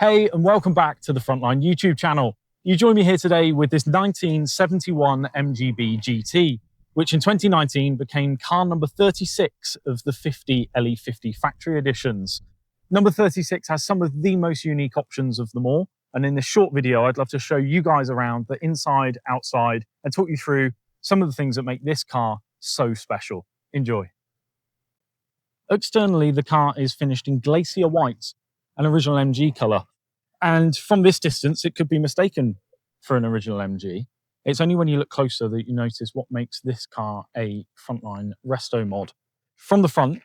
Hey, and welcome back to the Frontline YouTube channel. You join me here today with this 1971 MG BGT, which in 2019 became car number 36 of the 50 LE50 factory editions. Number 36 has some of the most unique options of them all. And in this short video, I'd love to show you guys around the inside, outside, and talk you through some of the things that make this car so special. Enjoy. Externally, the car is finished in glacier white, an original MG colour. And from this distance, it could be mistaken for an original MG. It's only when you look closer that you notice what makes this car a Frontline resto mod. From the front,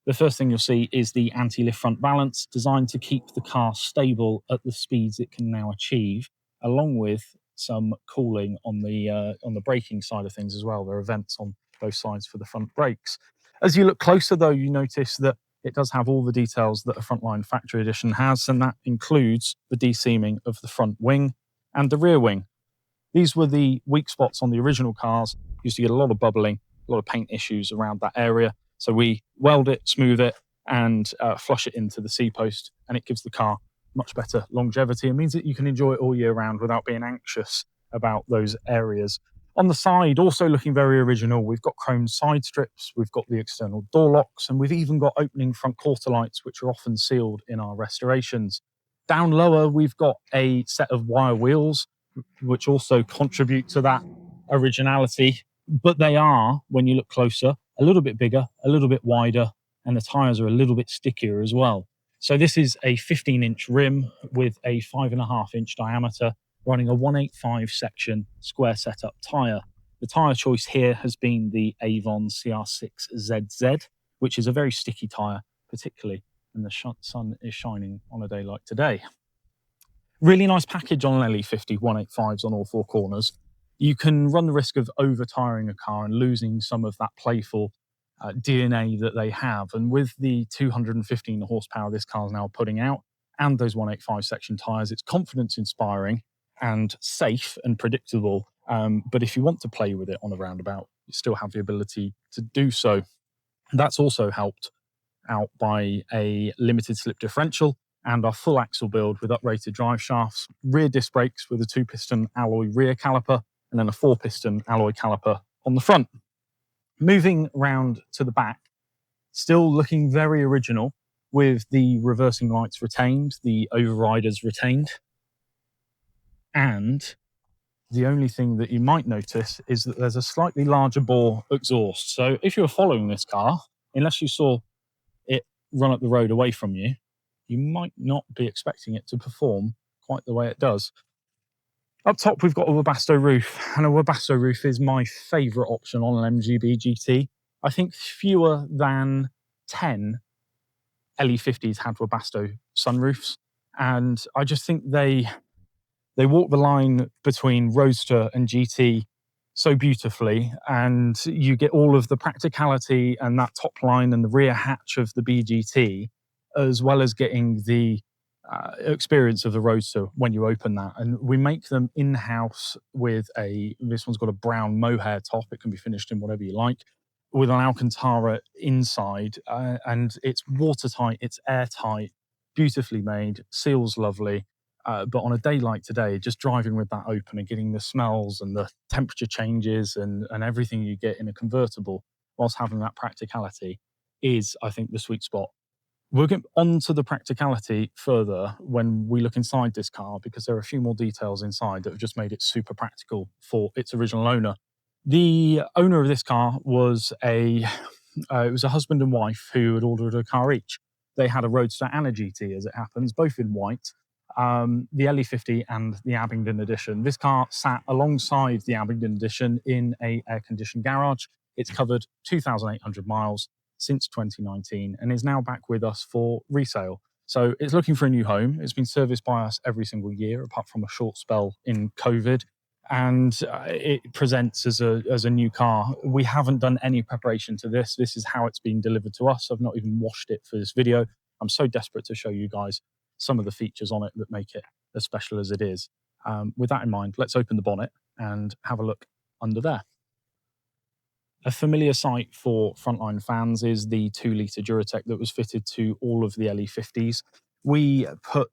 the first thing you'll see is the anti-lift front balance, designed to keep the car stable at the speeds it can now achieve, along with some cooling on the braking side of things as well. There are vents on both sides for the front brakes. As you look closer, though, you notice that it does have all the details that a Frontline factory edition has, and that includes the de-seaming of the front wing and the rear wing. These were the weak spots on the original cars. Used to get a lot of bubbling, a lot of paint issues around that area. So we weld it, smooth it, and flush it into the C-post, and it gives the car much better longevity. It means that you can enjoy it all year round without being anxious about those areas. On the side, also looking very original, we've got chrome side strips, we've got the external door locks, and we've even got opening front quarter lights, which are often sealed in our restorations. Down lower, we've got a set of wire wheels, which also contribute to that originality, but they are, when you look closer, a little bit bigger, a little bit wider, and the tyres are a little bit stickier as well. So this is a 15-inch rim with a 5.5-inch diameter, running a 185 section square setup tyre. The tyre choice here has been the Avon CR6ZZ, which is a very sticky tyre, particularly when the sun is shining on a day like today. Really nice package on an LE50 185s on all four corners. You can run the risk of over-tyring a car and losing some of that playful DNA that they have. And with the 215 horsepower this car is now putting out, and those 185 section tyres, it's confidence-inspiring and safe and predictable. But if you want to play with it on a roundabout, you still have the ability to do so. That's also helped out by a limited slip differential and our full axle build with uprated drive shafts, rear disc brakes with a 2-piston alloy rear caliper, and then a 4-piston alloy caliper on the front. Moving round to the back, still looking very original with the reversing lights retained, the overriders retained. And the only thing that you might notice is that there's a slightly larger bore exhaust. So if you were following this car, unless you saw it run up the road away from you, you might not be expecting it to perform quite the way it does. Up top, we've got a Webasto roof, and a Webasto roof is my favourite option on an MG BGT. I think fewer than 10 LE50s had Webasto sunroofs, and I just think they walk the line between Roadster and GT so beautifully, and you get all of the practicality and that top line and the rear hatch of the BGT, as well as getting the experience of the Roadster when you open that. And we make them in-house with this one's got a brown mohair top. It can be finished in whatever you like, with an Alcantara inside, and it's watertight, it's airtight, beautifully made, seals lovely. But on a day like today, just driving with that open and getting the smells and the temperature changes and everything you get in a convertible whilst having that practicality is, I think, the sweet spot. We'll get on to the practicality further when we look inside this car, because there are a few more details inside that have just made it super practical for its original owner. The owner of this car was it was a husband and wife who had ordered a car each. They had a Roadster and a GT, as it happens, both in white. The LE50 and the Abingdon edition. This car sat alongside the Abingdon edition in an air-conditioned garage. It's covered 2,800 miles since 2019 and is now back with us for resale. So it's looking for a new home. It's been serviced by us every single year, apart from a short spell in COVID. And it presents as a new car. We haven't done any preparation to this. This is how it's been delivered to us. I've not even washed it for this video. I'm so desperate to show you guys some of the features on it that make it as special as it is. With that in mind, let's open the bonnet and have a look under there. A familiar sight for Frontline fans is the 2-litre Duratec that was fitted to all of the LE50s. We put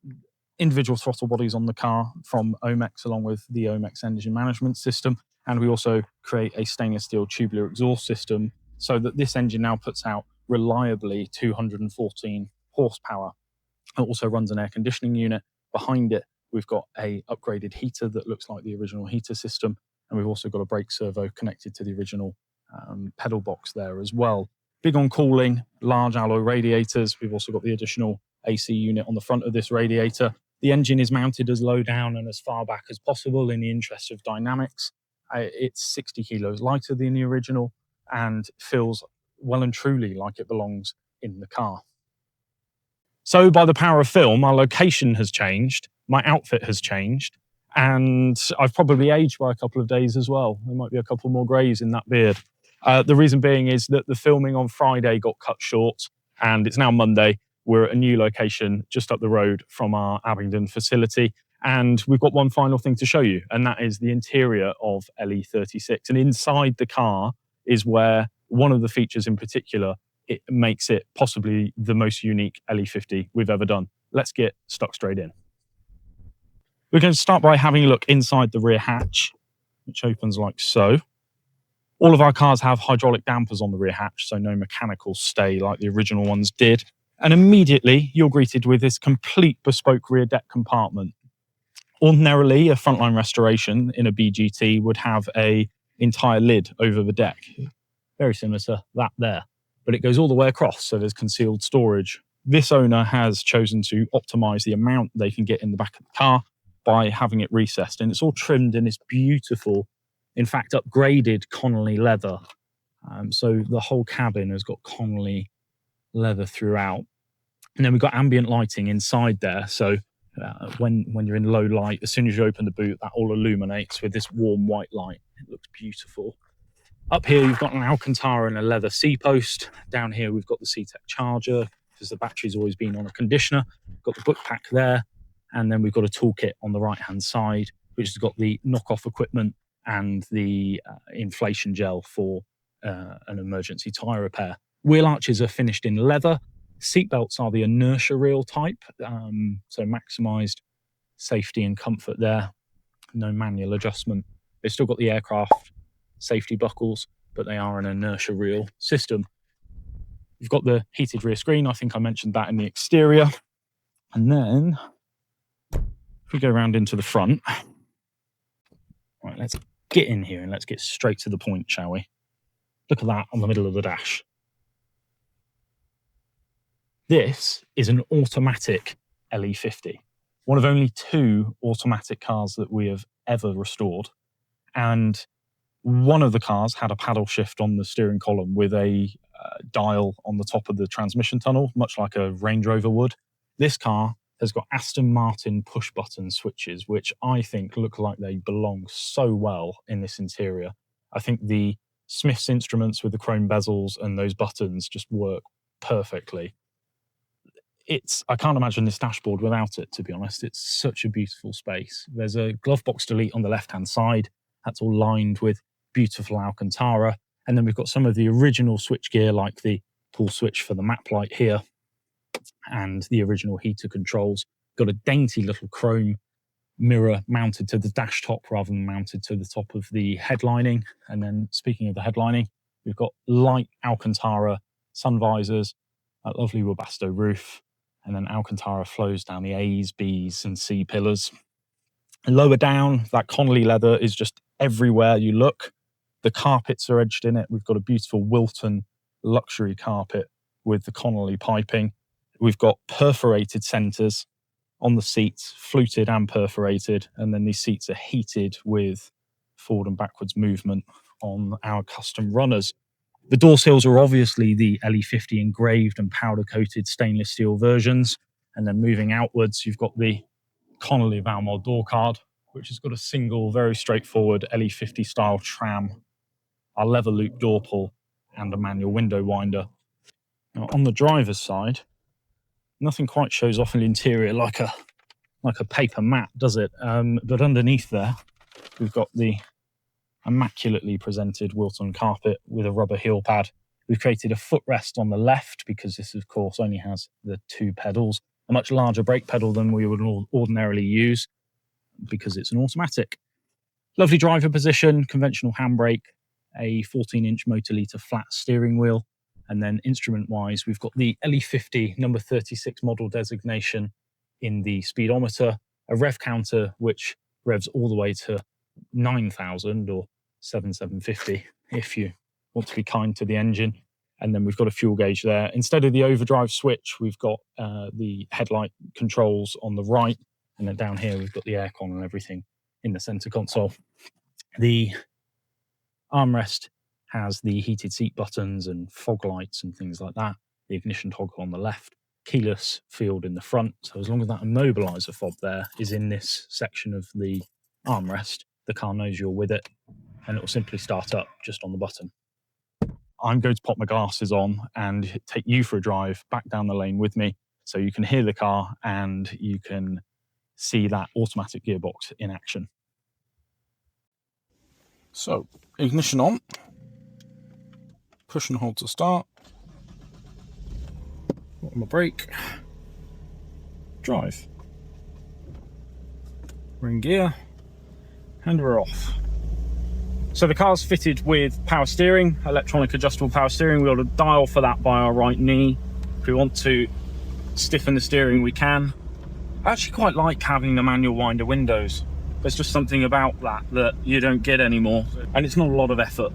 individual throttle bodies on the car from Omex, along with the Omex engine management system. And we also create a stainless steel tubular exhaust system so that this engine now puts out reliably 214 horsepower. It also runs an air conditioning unit. Behind it, we've got a upgraded heater that looks like the original heater system. And we've also got a brake servo connected to the original pedal box there as well. Big on cooling, large alloy radiators. We've also got the additional AC unit on the front of this radiator. The engine is mounted as low down and as far back as possible in the interest of dynamics. It's 60 kilos lighter than the original and feels well and truly like it belongs in the car. So by the power of film, our location has changed, my outfit has changed, and I've probably aged by a couple of days as well. There might be a couple more greys in that beard. The reason being is that the filming on Friday got cut short, and it's now Monday. We're at a new location just up the road from our Abingdon facility, and we've got one final thing to show you, and that is the interior of LE36. And inside the car is where one of the features in particular, it makes it possibly the most unique LE50 we've ever done. Let's get stuck straight in. We're going to start by having a look inside the rear hatch, which opens like so. All of our cars have hydraulic dampers on the rear hatch, so no mechanical stay like the original ones did. And immediately you're greeted with this complete bespoke rear deck compartment. Ordinarily, a Frontline restoration in a BGT would have an entire lid over the deck. Very similar to that there. But it goes all the way across, so there's concealed storage. This owner has chosen to optimize the amount they can get in the back of the car by having it recessed. And it's all trimmed in this beautiful, in fact, upgraded Connolly leather. So the whole cabin has got Connolly leather throughout. And then we've got ambient lighting inside there. So when you're in low light, as soon as you open the boot, that all illuminates with this warm white light. It looks beautiful. Up here, you've got an Alcantara and a leather C-post. Down here, we've got the C-Tech charger, because the battery's always been on a conditioner. We've got the book pack there. And then we've got a toolkit on the right-hand side, which has got the knock-off equipment and the inflation gel for an emergency tyre repair. Wheel arches are finished in leather. Seatbelts are the inertia reel type, so maximised safety and comfort there. No manual adjustment. They've still got the aircraft safety buckles, but they are an inertia reel system. You've got the heated rear screen. I think I mentioned that in the exterior. And then if we go around into the front, right, let's get in here and let's get straight to the point, shall we? Look at that on the middle of the dash. This is an automatic LE50, one of only 2 automatic cars that we have ever restored. And one of the cars had a paddle shift on the steering column with a dial on the top of the transmission tunnel, much like a Range Rover would. This car has got Aston Martin push-button switches, which I think look like they belong so well in this interior. I think the Smith's instruments with the chrome bezels and those buttons just work perfectly. I can't imagine this dashboard without it, to be honest. It's such a beautiful space. There's a glove box delete on the left-hand side. That's all lined with beautiful Alcantara. And then we've got some of the original switchgear, like the pull switch for the map light here and the original heater controls. Got a dainty little chrome mirror mounted to the dash top rather than mounted to the top of the headlining. And then speaking of the headlining, we've got light Alcantara sun visors, that lovely Webasto roof, and then Alcantara flows down the A's, B's and C pillars. Lower down, that Connolly leather is just everywhere you look. The carpets are edged in it. We've got a beautiful Wilton luxury carpet with the Connolly piping. We've got perforated centres on the seats, fluted and perforated, and then these seats are heated with forward and backwards movement on our custom runners. The door sills are obviously the LE50 engraved and powder-coated stainless steel versions, and then moving outwards, you've got the Connolly Valmont door card, which has got a single, very straightforward LE50 style tram, our lever loop door pull, and a manual window winder. Now, on the driver's side, nothing quite shows off in the interior like a paper mat, does it? But underneath there, we've got the immaculately presented Wilton carpet with a rubber heel pad. We've created a footrest on the left because this, of course, only has the 2 pedals. a much larger brake pedal than we would ordinarily use because it's an automatic. Lovely driver position, conventional handbrake, a 14-inch motor litre flat steering wheel, and then instrument-wise, we've got the LE50 number 36 model designation in the speedometer, a rev counter which revs all the way to 9,000 or 7,750 if you want to be kind to the engine. And then we've got a fuel gauge there. Instead of the overdrive switch, we've got the headlight controls on the right, and then down here we've got the aircon and everything in the center console. The armrest has the heated seat buttons and fog lights and things like that. The ignition toggle on the left, keyless field in the front. So as long as that immobilizer fob there is in this section of the armrest, the car knows you're with it, and it will simply start up just on the button. I'm going to pop my glasses on and take you for a drive back down the lane with me so you can hear the car and you can see that automatic gearbox in action. So, ignition on, push and hold to start, put on my brake, drive, we're in gear, and we're off. So the car's fitted with power steering, electronic adjustable power steering. We'll dial for that by our right knee. If we want to stiffen the steering, we can. I actually quite like having the manual winder windows. There's just something about that you don't get anymore. And it's not a lot of effort.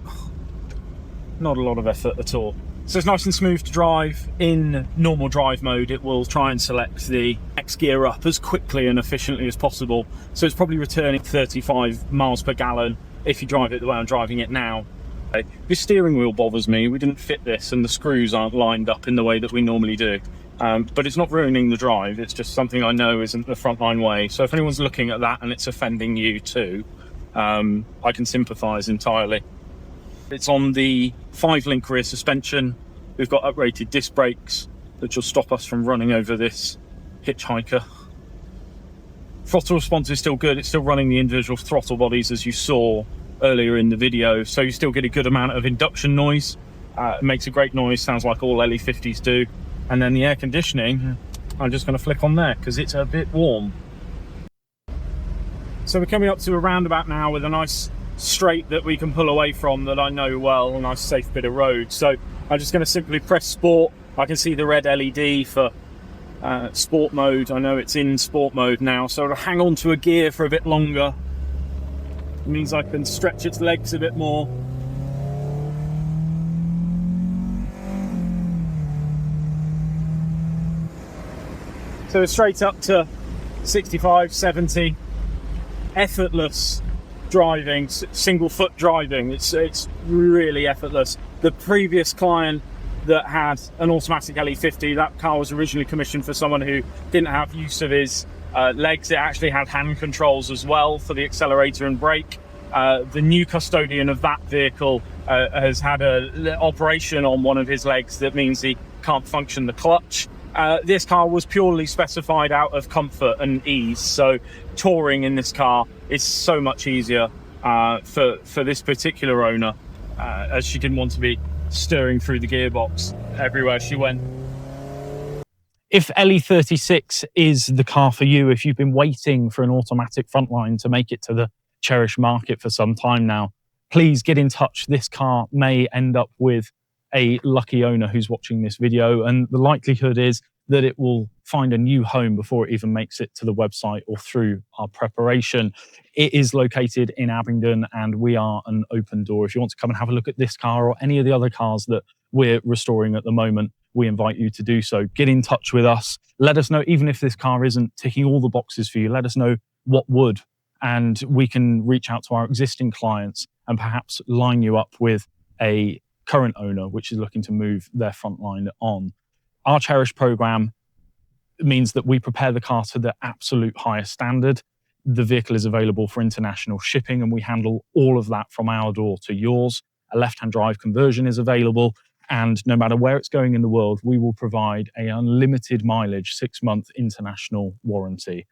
Not a lot of effort at all. So it's nice and smooth to drive. In normal drive mode, it will try and select the next gear up as quickly and efficiently as possible. So it's probably returning 35 miles per gallon if you drive it the way I'm driving it now. This steering wheel bothers me. We didn't fit this and the screws aren't lined up in the way that we normally do. But it's not ruining the drive. It's just something I know isn't the Frontline way. So if anyone's looking at that and it's offending you too, I can sympathise entirely. It's on the 5-link rear suspension. We've got uprated disc brakes that will stop us from running over this hitchhiker. Throttle response is still good. It's still running the individual throttle bodies as you saw earlier in the video. So you still get a good amount of induction noise. It makes a great noise, sounds like all LE50s do. And then the air conditioning, I'm just going to flick on there because it's a bit warm. So we're coming up to a roundabout now with a nice straight that we can pull away from that I know well, a nice safe bit of road. So I'm just going to simply press sport. I can see the red LED for sport mode. I know it's in sport mode now, so it'll hang on to a gear for a bit longer. It means I can stretch its legs a bit more. So it's straight up to 65, 70. Effortless driving, single foot driving. It's really effortless. The previous client that had an automatic LE50, that car was originally commissioned for someone who didn't have use of his legs. It actually had hand controls as well for the accelerator and brake. The new custodian of that vehicle has had an operation on one of his legs that means he can't function the clutch. This car was purely specified out of comfort and ease, so touring in this car is so much easier for this particular owner, as she didn't want to be stirring through the gearbox everywhere she went. If LE36 is the car for you, if you've been waiting for an automatic Frontline to make it to the Cherished market for some time now, please get in touch. This car may end up with a lucky owner who's watching this video, and the likelihood is that it will find a new home before it even makes it to the website or through our preparation. It is located in Abingdon and we are an open door. If you want to come and have a look at this car or any of the other cars that we're restoring at the moment, we invite you to do so. Get in touch with us. Let us know, even if this car isn't ticking all the boxes for you, let us know what would, and we can reach out to our existing clients and perhaps line you up with a current owner which is looking to move their Frontline on. Our Cherished program means that we prepare the car to the absolute highest standard. The vehicle is available for international shipping and we handle all of that from our door to yours. A left-hand drive conversion is available, and no matter where it's going in the world, we will provide an unlimited mileage 6-month international warranty.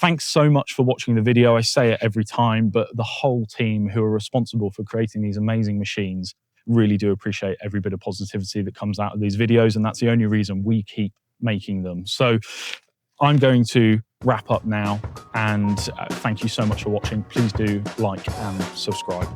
Thanks so much for watching the video. I say it every time, but the whole team who are responsible for creating these amazing machines really do appreciate every bit of positivity that comes out of these videos, and that's the only reason we keep making them. So I'm going to wrap up now, and thank you so much for watching. Please do like and subscribe.